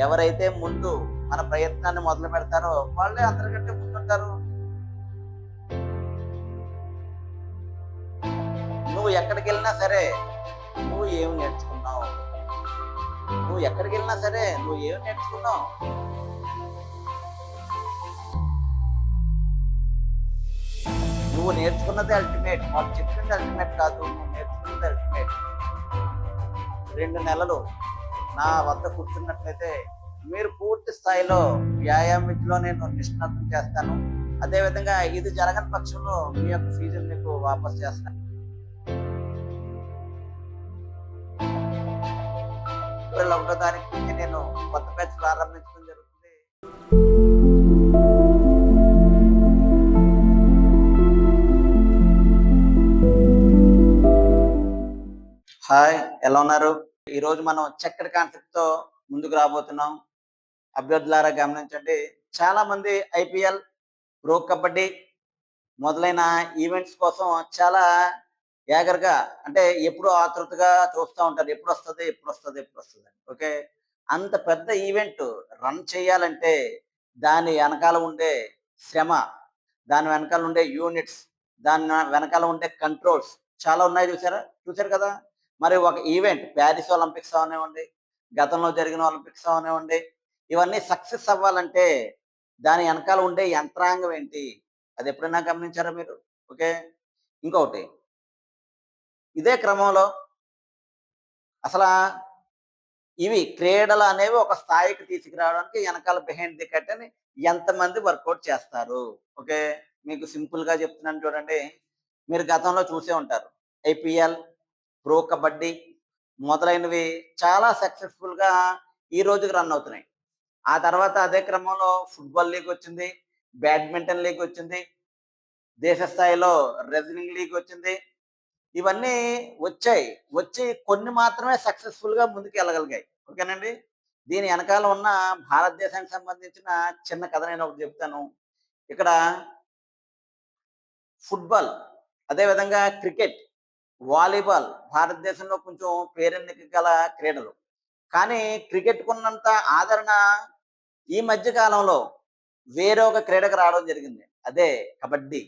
ఎవరైతే ముందు మన ప్రయత్నాన్ని మొదలు పెడతారో వాళ్ళే అందరికంటే ముందుంటారు. నువ్వు ఎక్కడికెళ్ళినా సరే నువ్వు ఏమి నేర్చుకున్నావు? నువ్వు ఎక్కడికెళ్ళినా సరే నువ్వు ఏమి నేర్చుకున్నావు? నువ్వు నేర్చుకున్నది అల్టిమేట్. వాళ్ళు చెప్పింది అల్టిమేట్ కాదు. నువ్వు నేర్చుకున్నది అల్టిమేట్. 2 నెలలు నా వద్ద కూర్చున్నట్లయితే మీరు పూర్తి స్థాయిలో వ్యాయామం విద్యలో నేను నిష్ణాతం చేస్తాను. అదేవిధంగా ఇది జరగని పక్షంలో మీ యొక్క ఫీజులు మీకు వాపస్ చేస్తాను. ఏప్రిల్ 1వ తారీఖు నుంచి నేను కొత్త బ్యాచ్ ప్రారంభించడం జరుగుతుంది. హాయ్, ఎలా ఉన్నారు? ఈ రోజు మనం చక్కటి కాన్సెప్ట్ తో ముందుకు రాబోతున్నాం. అభ్యర్థులారా గమనించండి. చాలా మంది ఐపీఎల్, ప్రో కబడ్డీ మొదలైన ఈవెంట్స్ కోసం చాలా ఏగర్గా, అంటే ఎప్పుడూ ఆతృతగా చూస్తూ ఉంటారు. ఎప్పుడు వస్తుంది, ఎప్పుడు వస్తుంది, ఎప్పుడు వస్తుంది. ఓకే, అంత పెద్ద ఈవెంట్ రన్ చేయాలంటే దాని వెనకాల ఉండే శ్రమ, దాని వెనకాల ఉండే యూనిట్స్, దాని వెనకాల ఉండే కంట్రోల్స్ చాలా ఉన్నాయి. చూసారు కదా. మరి ఒక ఈవెంట్ ప్యారిస్ ఒలింపిక్స్ అవనివ్వండి, గతంలో జరిగిన ఒలింపిక్స్ అవనివ్వండి, ఇవన్నీ సక్సెస్ అవ్వాలంటే దాని వెనకాల ఉండే యంత్రాంగం ఏంటి? అది ఎప్పుడైనా గమనించారా మీరు? ఓకే, ఇంకొకటి, ఇదే క్రమంలో అసలు ఇవి క్రీడలు అనేవి ఒక స్థాయికి తీసుకురావడానికి వెనకాల బిహైండ్ ది కర్టెన్ ఎంతమంది వర్కౌట్ చేస్తారు? ఓకే, మీకు సింపుల్ గా చెప్తున్నాను చూడండి. మీరు గతంలో చూసే ఉంటారు. ఐపీఎల్, ప్రో కబడ్డీ మొదలైనవి చాలా సక్సెస్ఫుల్ గా ఈ రోజుకి రన్ అవుతున్నాయి. ఆ తర్వాత అదే క్రమంలో ఫుట్బాల్ లీగ్ వచ్చింది, బ్యాడ్మింటన్ లీగ్ వచ్చింది, దేశ స్థాయిలో రెజ్లింగ్ లీగ్ వచ్చింది. ఇవన్నీ వచ్చాయి. వచ్చి కొన్ని మాత్రమే సక్సెస్ఫుల్ గా ముందుకు వెళ్ళగలిగాయి. ఓకేనండి. దీని వెనకాల ఉన్న భారతదేశానికి సంబంధించిన చిన్న కథ నేను ఒకటి చెప్తాను. ఇక్కడ ఫుట్బాల్, అదేవిధంగా క్రికెట్, వాలీబాల్ భారతదేశంలో కొంచెం పేరెన్నిక గల క్రీడలు. కానీ క్రికెట్ కున్నంత ఆదరణ ఈ మధ్య కాలంలో వేరే ఒక క్రీడకు రావడం జరిగింది. అదే కబడ్డీ.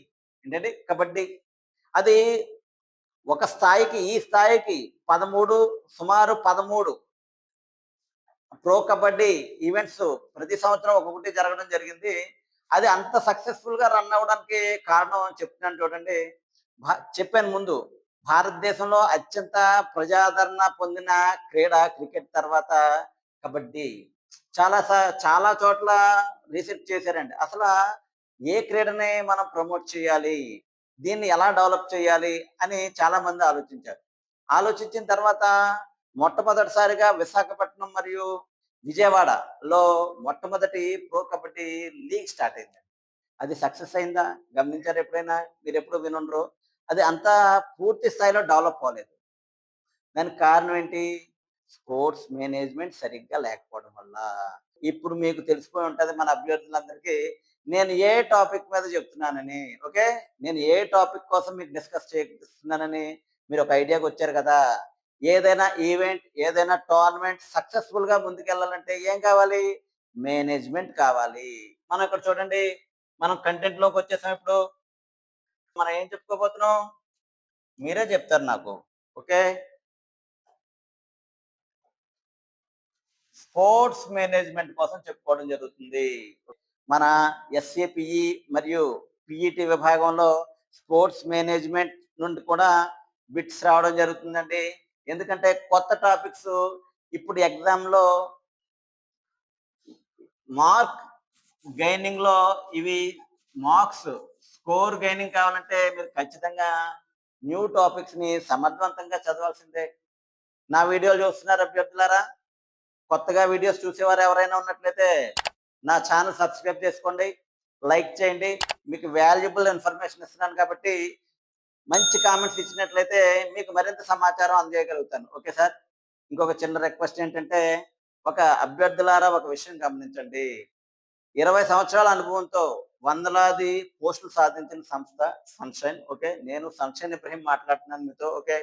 ఏంటంటే కబడ్డీ. అది ఒక స్థాయికి, ఈ స్థాయికి 13, సుమారు 13 ప్రో కబడ్డీ ఈవెంట్స్ ప్రతి సంవత్సరం ఒక్కొక్కటి జరగడం జరిగింది. అది అంత సక్సెస్ఫుల్ గా రన్ అవ్వడానికి కారణం చెప్తున్నాను చూడండి. చెప్పాను ముందు, భారతదేశంలో అత్యంత ప్రజాదరణ పొందిన క్రీడ క్రికెట్ తర్వాత కబడ్డీ. చాలా చోట్ల రీసెర్చ్ చేశారండి. అసలు ఏ క్రీడని మనం ప్రమోట్ చేయాలి, దీన్ని ఎలా డెవలప్ చేయాలి అని చాలా మంది ఆలోచించారు. ఆలోచించిన తర్వాత మొట్టమొదటిసారిగా విశాఖపట్నం మరియు విజయవాడలో మొట్టమొదటి ప్రో కబడ్డీ లీగ్ స్టార్ట్ అయింది. అది సక్సెస్ అయిందా? గమనించారు ఎప్పుడైనా? మీరు ఎప్పుడు వినుండ్రు. అది అంతా పూర్తి స్థాయిలో డెవలప్ అవ్వలేదు. దానికి కారణం ఏంటి? స్పోర్ట్స్ మేనేజ్మెంట్ సరిగ్గా లేకపోవడం వల్ల. ఇప్పుడు మీకు తెలిసిపోయి ఉంటది మన అభ్యర్థులందరికీ నేను ఏ టాపిక్ మీద చెప్తున్నానని. ఓకే, నేను ఏ టాపిక్ కోసం మీకు డిస్కస్ చేస్తున్నానని మీరు ఒక ఐడియాకి వచ్చారు కదా. ఏదైనా ఈవెంట్, ఏదైనా టోర్నమెంట్ సక్సెస్ఫుల్ గా ముందుకెళ్ళాలంటే ఏం కావాలి? మేనేజ్మెంట్ కావాలి. మనం ఇక్కడ చూడండి, మనం కంటెంట్ లోకి వచ్చేసాం. ఇప్పుడు మనం ఏం చెప్పుకోబోతున్నాం? మీరే చెప్తారు నాకు. ఓకే, స్పోర్ట్స్ మేనేజ్మెంట్ కోసం చెప్పుకోవడం జరుగుతుంది. మన ఎస్ఏపిఈ మరియు పిఈటి విభాగంలో స్పోర్ట్స్ మేనేజ్మెంట్ నుండి కూడా బిట్స్ రావడం జరుగుతుందండి. ఎందుకంటే కొత్త టాపిక్స్ ఇప్పుడు ఎగ్జామ్ లో మార్క్ గైనింగ్ లో ఇవి మార్క్స్ స్కోర్ గైనింగ్ కావాలంటే మీరు ఖచ్చితంగా న్యూ టాపిక్స్ ని సమర్థవంతంగా చదవాల్సిందే. నా వీడియోలు చూస్తున్నారు అభ్యర్థులారా? కొత్తగా వీడియోస్ చూసేవారు ఎవరైనా ఉన్నట్లయితే నా ఛానల్ సబ్స్క్రైబ్ చేసుకోండి, లైక్ చేయండి. మీకు వాల్యుబుల్ ఇన్ఫర్మేషన్ ఇస్తున్నాను కాబట్టి మంచి కామెంట్స్ ఇచ్చినట్లయితే మీకు మరింత సమాచారం అందజేయగలుగుతాను. Okay sir. ఇంకొక చిన్న రిక్వెస్ట్ ఏంటంటే, ఒక అభ్యర్థులారా ఒక విషయం గమనించండి. 20 సంవత్సరాల అనుభవంతో వందలాది పోస్టులు సాధించిన సంస్థ సన్షైన్. ఓకే, నేను సన్షైన్ ఇబ్రహీం మాట్లాడుతున్నాను మీతో. ఓకే,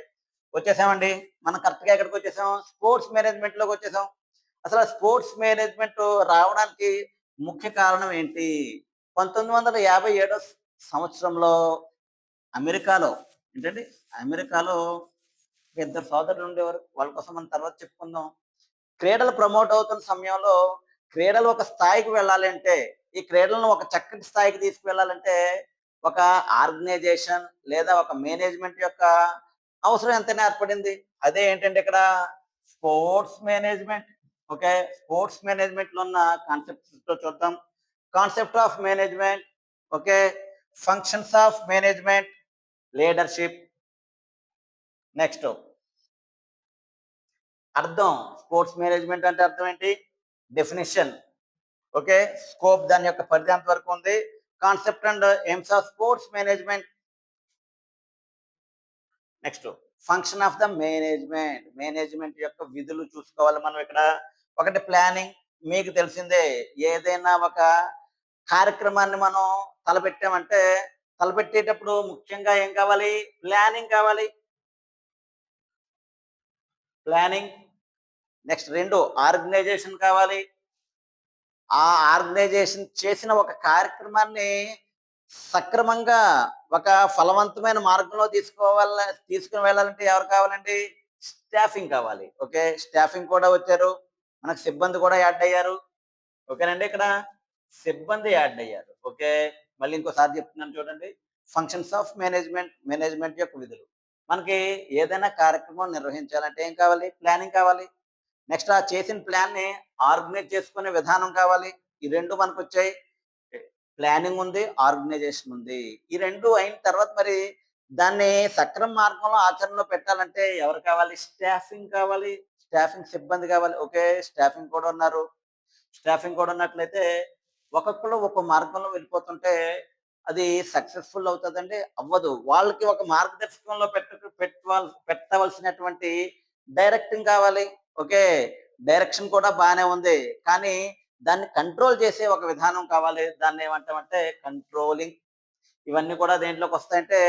వచ్చేసామండి. మనం కరెక్ట్గా ఎక్కడికి వచ్చేసాం? స్పోర్ట్స్ మేనేజ్మెంట్ లోకి వచ్చేసాం. అసలు స్పోర్ట్స్ మేనేజ్మెంట్ రావడానికి ముఖ్య కారణం ఏంటి? 1957 సంవత్సరంలో అమెరికాలో ఏంటండి? అమెరికాలో ఇద్దరు సోదరులు ఉండేవారు. వాళ్ళ కోసం మనం తర్వాత చెప్పుకుందాం. క్రీడలు ప్రమోట్ అవుతున్న సమయంలో క్రీడలు ఒక స్థాయికి వెళ్ళాలంటే, ఈ క్రీడలను ఒక చక్కటి స్థాయికి తీసుకువెళ్ళాలంటే, ఒక ఆర్గనైజేషన్ లేదా ఒక మేనేజ్మెంట్ యొక్క అవసరం ఎంతైనా ఏర్పడింది. అదే ఏంటంటే ఇక్కడ స్పోర్ట్స్ మేనేజ్మెంట్. ఓకే. స్పోర్ట్స్ మేనేజ్మెంట్‌లో ఉన్న కాన్సెప్ట్స్‌తో చూద్దాం. Concept of management. Okay. Functions of management, leadership. Next అర్థం. స్పోర్ట్స్ మేనేజ్మెంట్ అంటే అర్థం ఏంటి? డెఫినిషన్. ఓకే. స్కోప్ దాని యొక్క పరిధి ఎంత వరకు ఉంది? Concept and AIIMS of sports management. Next function of the management. Management యొక్క విధులు చూసుకోవాలి మనం ఇక్కడ. ఒకటి ప్లానింగ్. మీకు తెలిసిందే, ఏదైనా ఒక కార్యక్రమాన్ని మనం తలపెట్టామంటే, తలపెట్టేటప్పుడు ముఖ్యంగా ఏం కావాలి? ప్లానింగ్ కావాలి. ప్లానింగ్. నెక్స్ట్ 2 ఆర్గనైజేషన్ కావాలి. ఆ ఆర్గనైజేషన్ చేసిన ఒక కార్యక్రమాన్ని సక్రమంగా ఒక ఫలవంతమైన మార్గంలో తీసుకుని వెళ్ళాలంటే ఎవరు కావాలండి? స్టాఫింగ్ కావాలి. ఓకే. స్టాఫింగ్ కూడా వచ్చారు. మనకు సిబ్బంది కూడా యాడ్ అయ్యారు. ఓకేనండి. ఇక్కడ సిబ్బంది యాడ్ అయ్యారు. ఓకే. మళ్ళీ ఇంకోసారి చెప్తున్నాను చూడండి. Functions of management. మేనేజ్మెంట్ యొక్క విధులు. మనకి ఏదైనా కార్యక్రమం నిర్వహించాలంటే ఏం కావాలి? ప్లానింగ్ కావాలి. నెక్స్ట్ ఆ చేసిన ప్లాన్‌ని ఆర్గనైజ్ చేసుకునే విధానం కావాలి. ఈ 2 మనకొచ్చాయి. ప్లానింగ్ ఉంది, ఆర్గనైజేషన్ ఉంది. ఈ 2 అయిన తర్వాత మరి దాన్ని సక్రమ మార్గంలో ఆచరణలో పెట్టాలంటే ఎవరు కావాలి? స్టాఫింగ్ కావాలి. స్టాఫింగ్ సిబ్బంది కావాలి. ఓకే. స్టాఫింగ్ కూడా ఉన్నారు. స్టాఫింగ్ కూడా ఉన్నట్లయితే ఒక్కొక్కళ్ళు ఒక్కో మార్గంలో వెళ్ళిపోతుంటే అది సక్సెస్‌ఫుల్ అవుతదండి? అవ్వదు. వాళ్ళకి ఒక మార్గదర్శకంలో పెట్టవలసినటువంటి డైరెక్టింగ్ కావాలి. ఓకే. డైరెక్షన్ కూడా బానే ఉంది. కానీ దాన్ని కంట్రోల్ చేసే ఒక విధానం కావాలి. దాన్ని ఏమంటామంటే కంట్రోలింగ్. ఇవన్నీ కూడా దేంట్లోకొస్తాయంటే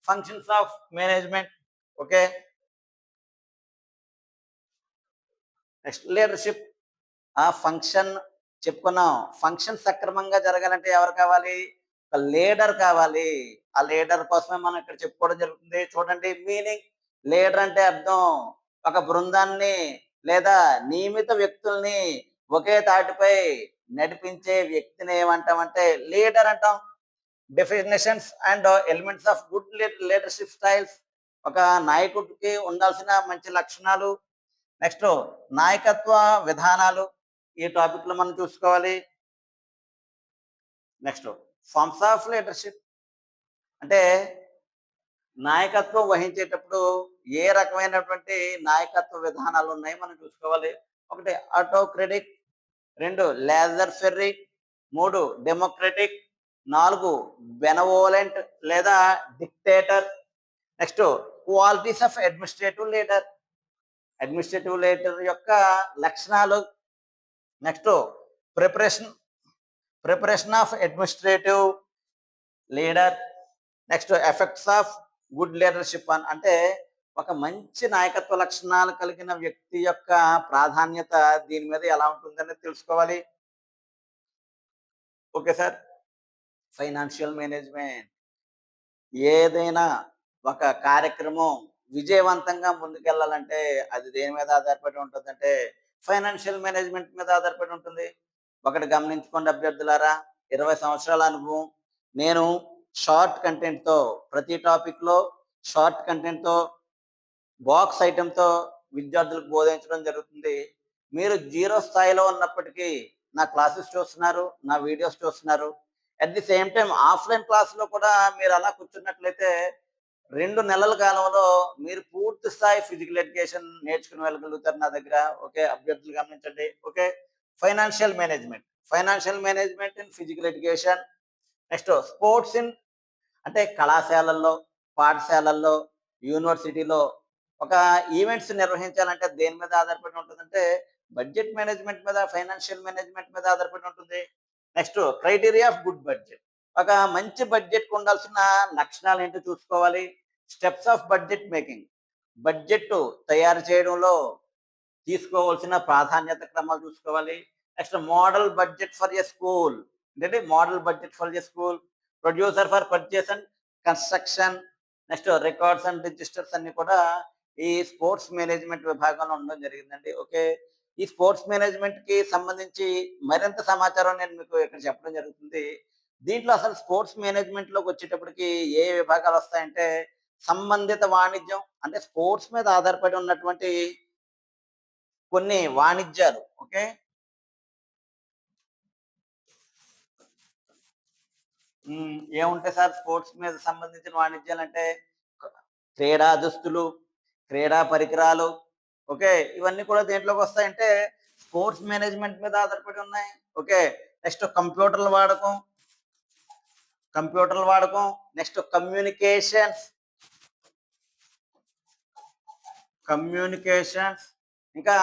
functions of management. Okay. Next leadership. ఆ ఫంక్షన్ చెప్పుకున్నాం. ఫంక్షన్ సక్రమంగా జరగాలంటే ఎవరు కావాలి? ఒక లీడర్ కావాలి. ఆ లీడర్ కోసమే మనం ఇక్కడ చెప్పుకోవడం జరుగుతుంది. చూడండి మీనింగ్. లీడర్ అంటే అర్థం ఒక బృందాన్ని లేదా నియమిత వ్యక్తుల్ని ఒకే తాటిపై నడిపించే వ్యక్తిని ఏమంటామంటే లీడర్ అంటాం. Definitions and elements of good leadership styles. ఒక నాయకుడికి ఉండాల్సిన మంచి లక్షణాలు. నెక్స్ట్ నాయకత్వ విధానాలు. ఈ టాపిక్‌లో మనం చూసుకోవాలి. Next forms of leadership. అంటే నాయకత్వం వహించేటప్పుడు ఏ రకమైనటువంటి నాయకత్వ విధానాలు ఉన్నాయి మనం చూసుకోవాలి. ఒకటి ఆటోక్రెటిక్, 2 లేజర్ ఫెర్రీ, 3 డెమోక్రటిక్, 4 బెనవోలెంట్ లేదా dictator. Next qualities of administrative leader. Administrative leader యొక్క లక్షణాలు. Next preparation preparation of administrative leader. Next effects of good leadership అంటే ఒక మంచి నాయకత్వ లక్షణాలు కలిగిన వ్యక్తి యొక్క ప్రాధాన్యత దీని మీద ఎలా ఉంటుందనేది తెలుసుకోవాలి. Okay sir. Financial management. ఏదైనా ఒక కార్యక్రమం విజయవంతంగా ముందుకెళ్ళాలంటే అది దేని మీద ఆధారపడి ఉంటుందంటే ఫైనాన్షియల్ మేనేజ్మెంట్ మీద ఆధారపడి ఉంటుంది. ఒకటి గమనించుకోండి అభ్యర్థులారా, 20 సంవత్సరాల అనుభవం. నేను షార్ట్ కంటెంట్‌తో ప్రతి టాపిక్‌లో షార్ట్ కంటెంట్‌తో బాక్స్ ఐటెమ్‌తో విద్యార్థులకు బోధించడం జరుగుతుంది. మీరు జీరో స్థాయిలో ఉన్నప్పటికీ నా క్లాసెస్ చూస్తున్నారు, నా వీడియోస్ చూస్తున్నారు. At the same time offline క్లాస్‌లో కూడా మీరు అలా కూర్చున్నట్లయితే 2 నెలల కాలంలో మీరు పూర్తి స్థాయి ఫిజికల్ ఎడ్యుకేషన్ నేర్చుకుని వెళ్ళగలుగుతారు నా దగ్గర. ఓకే. అభ్యర్థులు గమనించండి. Okay. Financial management. Financial management in physical education. Next sports in అంటే కళాశాలల్లో, పాఠశాలల్లో, యూనివర్సిటీలో ఒక ఈవెంట్స్ నిర్వహించాలంటే దేని మీద ఆధారపడి ఉంటుందంటే బడ్జెట్ మేనేజ్మెంట్ మీద, ఫైనాన్షియల్ మేనేజ్మెంట్ మీద ఆధారపడి ఉంటుంది. Next criteria of good budget. ఒక మంచి బడ్జెట్‌కి ఉండాల్సిన లక్షణాలు ఏంటో చూసుకోవాలి. Steps of budget making. Budget తయారు చేయడంలో తీసుకోవాల్సిన ప్రాధాన్యత క్రమాలు చూసుకోవాలి. Next model budget for a school. ఏంటంటే model budget for a school, producer for purchase and construction, next records and registers అన్నీ కూడా ఈ స్పోర్ట్స్ మేనేజ్‌మెంట్ విభాగంలో ఉండడం జరిగిందండి. ఓకే. ఈ స్పోర్ట్స్ మేనేజ్‌మెంట్‌కి సంబంధించి మరింత సమాచారం నేను మీకు ఇక్కడ చెప్పడం జరుగుతుంది. దీంట్లో అసలు స్పోర్ట్స్ మేనేజ్‌మెంట్‌లోకొచ్చేటప్పటికి ఏ విభాగాలొస్తాయంటే, సంబంధిత వాణిజ్యం అంటే స్పోర్ట్స్ మీద ఆధారపడి ఉన్నటువంటి కొన్ని వాణిజ్యాలు. ఓకే. ఏముంటాయి సార్ స్పోర్ట్స్ మీద సంబంధించిన వాణిజ్యాలంటే, క క్రీడా దుస్తులు, క్రీడా పరికరాలు. ఓకే. ఇవన్నీ కూడా దేంట్లోకొస్తాయంటే, స్పోర్ట్స్ మేనేజ్‌మెంట్ మీద ఆధారపడి ఉన్నాయి. ఓకే. నెక్స్ట్ కంప్యూటర్ల వాడకం, నెక్స్ట్ కమ్యూనికేషన్స్, ఇంకా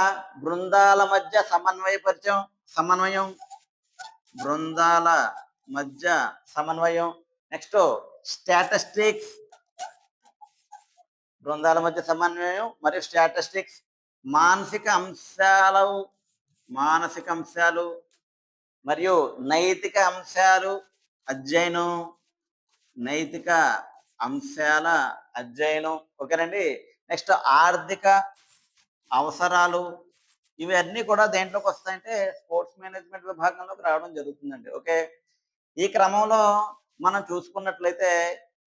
బృందాల మధ్య సమన్వయం, బృందాల మధ్య సమన్వయం, నెక్స్ట్ స్టాటిస్టిక్స్, బృందాల మధ్య సమన్వయం మరియు స్టాటిస్టిక్స్, మానసిక అంశాలు మానసిక అంశాలు మరియు నైతిక అంశాలు అధ్యయనం, నైతిక అంశాల అధ్యయనం. ఓకేనండి. నెక్స్ట్ ఆర్థిక అవసరాలు, ఇవన్నీ కూడా దేంట్లోకొస్తాయంటే స్పోర్ట్స్ మేనేజ్‌మెంట్ విభాగంలోకి రావడం జరుగుతుందండి. ఓకే. ఈ క్రమంలో మనం చూసుకున్నట్లయితే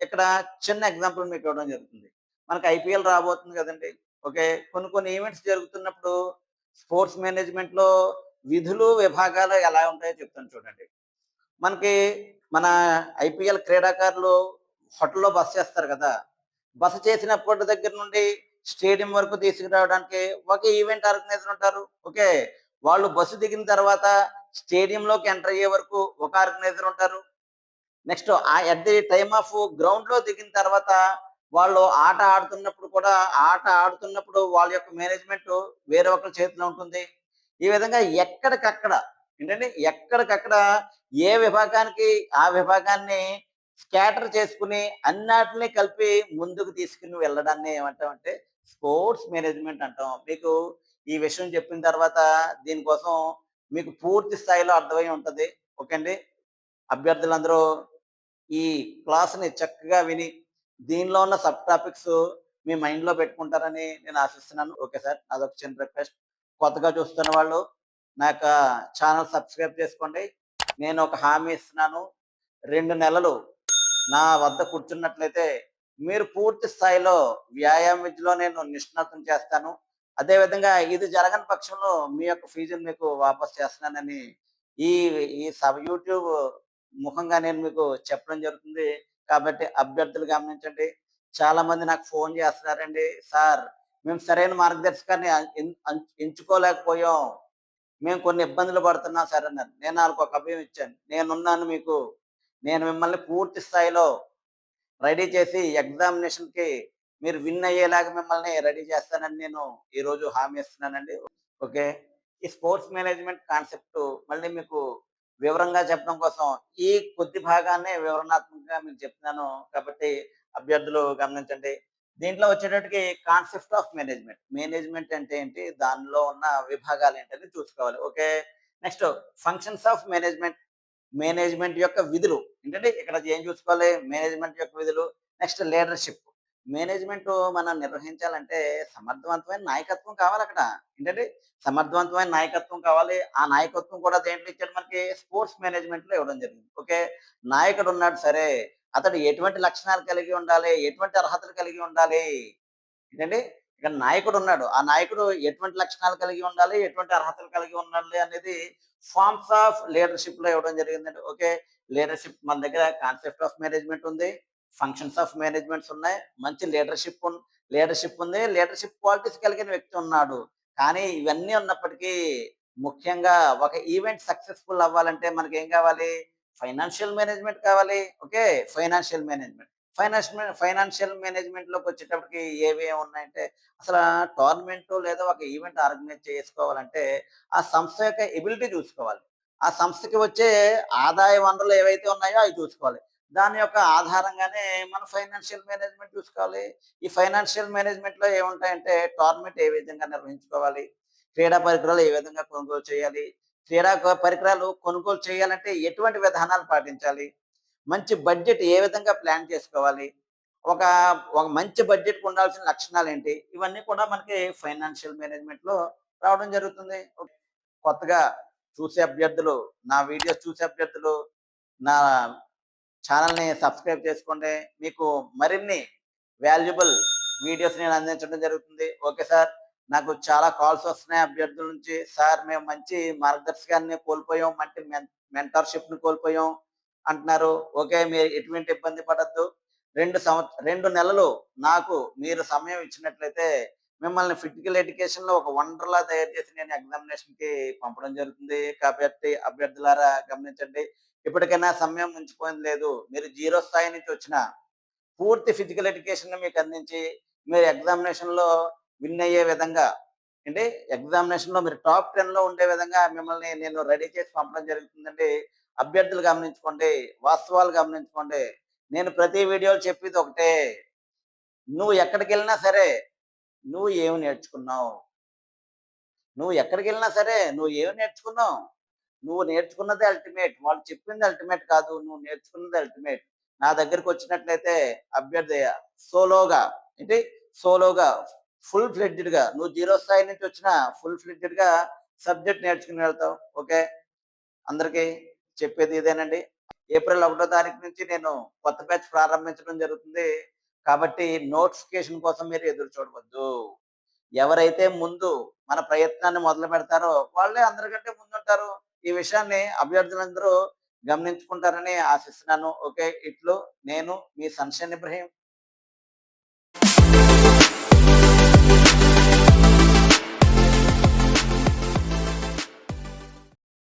ఇక్కడ చిన్న ఎగ్జాంపుల్ మీకు ఇవ్వడం జరుగుతుంది. మనకు ఐపీఎల్ రాబోతుంది కదండీ! ఓకే. కొన్ని కొన్ని ఈవెంట్స్ జరుగుతున్నప్పుడు స్పోర్ట్స్ మేనేజ్‌మెంట్‌లో విధులు, విభాగాలు ఎలా ఉంటాయో చెప్తాను చూడండి. మనకి మన ఐపీఎల్ క్రీడాకారులు హోటల్‌లో బస చేస్తారు కదా! బస చేసినప్పటి దగ్గర నుండి స్టేడియం వరకు తీసుకురావడానికి ఒక ఈవెంట్ ఆర్గనైజర్ ఉంటారు. ఓకే. వాళ్ళు బస్సు దిగిన తర్వాత స్టేడియంలోకి ఎంటర్ అయ్యే వరకు ఒక ఆర్గనైజర్ ఉంటారు. Next at the time of గ్రౌండ్‌లో దిగిన తర్వాత వాళ్ళు ఆట ఆడుతున్నప్పుడు వాళ్ళ యొక్క మేనేజ్‌మెంట్ వేరే ఒకళ్ళ చేతిలో ఉంటుంది. ఈ విధంగా ఎక్కడికక్కడ ఏంటంటే ఎక్కడికక్కడ ఏ విభాగానికి ఆ విభాగాన్ని స్కాటర్ చేసుకొని అన్నాటిని కలిపి ముందుకు తీసుకొని వెళ్ళడాన్ని ఏమంటామంటే స్పోర్ట్స్ మేనేజ్‌మెంట్ అంటాం. మీకు ఈ విషయం చెప్పిన తర్వాత దీనికోసం మీకు పూర్తి స్థాయిలో అర్థమై ఉంటది. ఓకే అండి. అభ్యర్థులందరూ ఈ క్లాస్‌ని చక్కగా విని, దీనిలో ఉన్న సబ్ టాపిక్స్ మీ మైండ్‌లో పెట్టుకుంటారని నేను ఆశిస్తున్నాను. Okay sir. అదొక చిన్న రిక్వెస్ట్. కొత్తగా చూస్తున్న వాళ్ళు నా యొక్క ఛానెల్ సబ్స్క్రైబ్ చేసుకోండి. నేను ఒక హామీ ఇస్తున్నాను. 2 నెలలు నా వద్ద కూర్చున్నట్లయితే మీరు పూర్తి స్థాయిలో వ్యాయామం విద్యలో నేను నిష్ణాతుని చేస్తాను. అదే విధంగా ఇది జరగని పక్షంలో మీ యొక్క ఫీజుని మీకు వాపస్ చేస్తున్నానని ఈ ఈ యూట్యూబ్ ముఖంగా నేను మీకు చెప్పడం జరుగుతుంది. కాబట్టి అభ్యర్థులు గమనించండి. చాలా మంది నాకు ఫోన్ చేస్తున్నారండి. సార్ మేము సరైన మార్గదర్శకాన్ని ఎంచుకోలేకపోయాం. మేము కొన్ని ఇబ్బందులు పడుతున్నాం సార్ అన్నారు. నేను ఆళ్ళకి ఒక అభయం ఇచ్చాను. నేనున్నాను మీకు. నేను మిమ్మల్ని పూర్తి స్థాయిలో రెడీ చేసి ఎగ్జామినేషన్‌కి మీరు విన్ అయ్యేలాగా మిమ్మల్ని రెడీ చేస్తానని నేను ఈరోజు హామీ ఇస్తున్నానండి. ఓకే. ఈ స్పోర్ట్స్ మేనేజ్‌మెంట్ కాన్సెప్ట్ మళ్ళీ మీకు వివరంగా చెప్పడం కోసం ఈ కొద్ది భాగాన్నే వివరణాత్మకంగా మీకు చెప్తున్నాను. కాబట్టి అభ్యర్థులు గమనించండి. దీంట్లో వచ్చేటప్పటికి కాన్సెప్ట్ ఆఫ్ మేనేజ్‌మెంట్. మేనేజ్‌మెంట్ అంటే ఏంటి? దానిలో ఉన్న విభాగాలేంటని చూసుకోవాలి. Okay. Next functions of management. Management యొక్క విధులు. ఏంటంటే ఇక్కడ ఏం చూసుకోవాలి? మేనేజ్‌మెంట్ యొక్క విధులు. Next leadership. మేనేజ్‌మెంట్ మనం నిర్వహించాలంటే సమర్థవంతమైన నాయకత్వం కావాలక్కడ. ఏంటంటే సమర్థవంతమైన నాయకత్వం కావాలి. ఆ నాయకత్వం కూడా దేంట్లో ఇచ్చాడు మనకి స్పోర్ట్స్ మేనేజ్‌మెంట్‌లో ఇవ్వడం జరిగింది. ఓకే. నాయకుడు ఉన్నాడు సరే. అతడు ఎటువంటి లక్షణాలు కలిగి ఉండాలి? ఎటువంటి అర్హతలు కలిగి ఉండాలి? ఏంటండి? ఇక్కడ నాయకుడున్నాడు. ఆ నాయకుడు ఎటువంటి లక్షణాలు కలిగి ఉండాలి? ఎటువంటి అర్హతలు కలిగి ఉండాలి? అనేది ఫార్మ్స్ ఆఫ్ లీడర్‌షిప్‌లో ఇవ్వడం జరిగిందండి. ఓకే. లీడర్‌షిప్ మన దగ్గర కాన్సెప్ట్ ఆఫ్ మేనేజ్‌మెంట్ ఉంది. ఫంక్షన్స్ ఆఫ్ మేనేజ్‌మెంట్స్ ఉన్నాయి. మంచి లీడర్‌షిప్ ఉంది. లీడర్‌షిప్ క్వాలిటీస్ కలిగిన వ్యక్తి ఉన్నాడు. కానీ ఇవన్నీ ఉన్నప్పటికీ ముఖ్యంగా ఒక ఈవెంట్ సక్సెస్‌ఫుల్ అవ్వాలంటే మనకేం కావాలి? ఫైనాన్షియల్ మేనేజ్‌మెంట్ కావాలి. ఓకే. Financial management. ఫైనాన్షియల్ మేనేజ్‌మెంట్‌లోకి వచ్చేటప్పటికి ఏవేవి ఉన్నాయంటే, అసలా టోర్నమెంట్ లేదా ఒక ఈవెంట్ ఆర్గనైజ్ చేసుకోవాలంటే, ఆ సంస్థ యొక్క ఎబిలిటీ చూసుకోవాలి. ఆ సంస్థకి వచ్చే ఆదాయ వనరులు ఏవైతే ఉన్నాయో అవి చూసుకోవాలి. దాని యొక్క ఆధారంగానే మనం ఫైనాన్షియల్ మేనేజ్‌మెంట్ చూసుకోవాలి. ఈ ఫైనాన్షియల్ మేనేజ్‌మెంట్‌లో ఏముంటాయంటే, టోర్నమెంట్ ఏ విధంగా నిర్వహించుకోవాలి? క్రీడా పరికరాలు ఏ విధంగా కొనుగోలు చేయాలి? పరికరాలు కొనుగోలు చేయాలంటే ఎటువంటి విధానాలు పాటించాలి? మంచి బడ్జెట్ ఏ విధంగా ప్లాన్ చేసుకోవాలి? ఒక ఒక మంచి బడ్జెట్‌కి ఉండాల్సిన లక్షణాలేంటి? ఇవన్నీ కూడా మనకి ఫైనాన్షియల్ మేనేజ్‌మెంట్‌లో రావడం జరుగుతుంది. కొత్తగా చూసే అభ్యర్థులు, నా వీడియోస్ చూసే అభ్యర్థులు నా ఛానెల్‌ని సబ్స్క్రైబ్ చేసుకోండి. మీకు మరిన్ని వాల్యుబుల్ వీడియోస్ నేను అందించడం జరుగుతుంది. Okay sir. నాకు చాలా కాల్స్ వస్తున్నాయి అభ్యర్థుల నుంచి. సార్ మేము మంచి మార్గదర్శకాన్ని కోల్పోయాం. మంచి మెంటర్‌షిప్‌ని కోల్పోయాం అంటున్నారు. ఓకే. మీరు ఎటువంటి ఇబ్బంది పడొద్దు. 2 నెలలు నాకు మీరు సమయం ఇచ్చినట్లయితే మిమ్మల్ని ఫిజికల్ ఎడ్యుకేషన్‌లో ఒక వండర్‌లా తయారు చేసి నేను ఎగ్జామినేషన్‌కి పంపడం జరుగుతుంది. కాబట్టి అభ్యర్థులారా గమనించండి. ఇప్పటికైనా సమయం మించిపోయింది లేదు. మీరు జీరో స్థాయి నుంచి వచ్చిన పూర్తి ఫిజికల్ ఎడ్యుకేషన్‌ని మీకు అందించి, మీరు ఎగ్జామినేషన్‌లో విన్ అయ్యే విధంగా అంటే ఎగ్జామినేషన్‌లో మీరు టాప్ 10లో ఉండే విధంగా మిమ్మల్ని నేను రెడీ చేసి పంపడం జరుగుతుందండి. అభ్యర్థులు గమనించుకోండి. వాస్తవాలు గమనించుకోండి. నేను ప్రతి వీడియోలో చెప్పేది ఒకటే. నువ్వు ఎక్కడికెళ్ళినా సరే, నువ్వు ఏమి నేర్చుకున్నావు? నువ్వు ఎక్కడికెళ్ళినా సరే, నువ్వు ఏమి నేర్చుకున్నావు? నువ్వు నేర్చుకున్నదే అల్టిమేట్. వాళ్ళు చెప్పింది అల్టిమేట్ కాదు. నువ్వు నేర్చుకున్నది అల్టిమేట్. నా దగ్గరకొచ్చినట్లయితే అభ్యర్థి సోలోగా ఏంటి? సోలోగా ఫుల్ ఫ్లెడ్జ్డ్‌గా నువ్వు జీరో స్థాయి నుంచి వచ్చినా ఫుల్ ఫ్లెడ్జ్డ్‌గా సబ్జెక్ట్ నేర్చుకుని వెళ్తావు. ఓకే. అందరికీ చెప్పేది ఇదేనండి. ఏప్రిల్ 1 తారీఖు నుంచి నేను కొత్త బ్యాచ్ ప్రారంభించడం జరుగుతుంది. కాబట్టి నోటిఫికేషన్ కోసం మీరు ఎదురు చూడవద్దు. ఎవరైతే ముందు మన ప్రయత్నాన్ని మొదలు పెడతారో వాళ్ళే అందరికంటే ముందుంటారు. ఈ విషయాన్ని అభ్యర్థులందరూ గమనించుకుంటారని ఆశిస్తున్నాను. ఓకే. ఇట్లు నేను మీ సన్‌షైన్ ఇబ్రహీం.